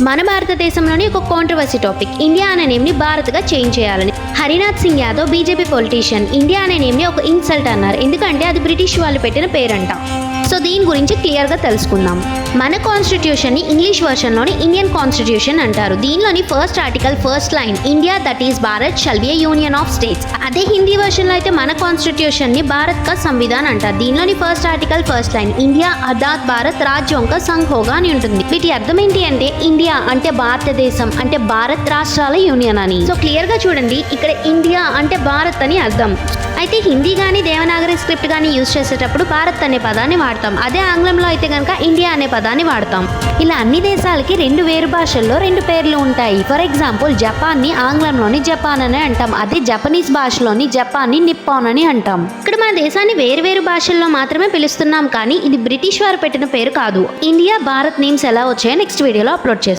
మన భారతదేశంలోని ఒక కాంట్రవర్సీ టాపిక్, ఇండియా అనే నేమ్ని భారత్గా చేంజ్ చేయాలని. Harinath Singh Yadav BJP politician India అనే నేమ్ని ఒక ఇన్సల్ట్ అన్నారు, ఎందుకంటే అది బ్రిటిష్ వాళ్ళు పెట్టిన పేరంట. సో దీని గురించి క్లియర్గా తెలుసుకుందాం. మన కాన్స్టిట్యూషన్ని ఇంగ్లీష్ వర్షన్లోని ఇండియన్ కాన్స్టిట్యూషన్ అంటారు. దీనిలోని first article first line India that is Bharat shall be A union of states. అదే హిందీ వర్షన్లో అయితే మన కాన్స్టిట్యూషన్ని భారత్ కా సంవిధాన్ అంటారు. దీనిలోని first article first line India ఆజాద్ భారత్ రాజ్యోం కా సంఘ్ హోగా అని ఉంటుంది. వీటి అర్థం ఏంటి అంటే ఇండియా అంటే భారతదేశం అంటే భారత్ రాష్ట్రాల యూనియన్ అని. సో క్లియర్గా చూడండి, ఇక్కడ ఇండియా అంటే భారత్ అని అర్థం. అయితే హిందీ కానీ దేవనాగరి స్క్రిప్ట్ కానీ యూజ్ చేసేటప్పుడు భారత్ అనే పదాన్ని వాడతాం. అదే ఆంగ్లంలో అయితే కనుక ఇండియా అనే పదాన్ని వాడతాం. ఇలా అన్ని దేశాలకి రెండు వేరు భాషల్లో రెండు పేర్లు ఉంటాయి. ఫర్ ఎగ్జాంపుల్ జపాన్ని ఆంగ్లంలోని జపాన్ అని అంటాం, అదే జపనీస్ భాషలోని జపాన్ని నిప్పాన్ అని అంటాం. ఇక్కడ మన దేశాన్ని వేరు వేరు భాషల్లో మాత్రమే పిలుస్తున్నాం, కానీ ఇది బ్రిటిష్ వారు పెట్టిన పేరు కాదు. ఇండియా భారత్ నేమ్స్ ఎలా వచ్చాయో నెక్స్ట్ వీడియోలో అప్లోడ్ చేస్తాం.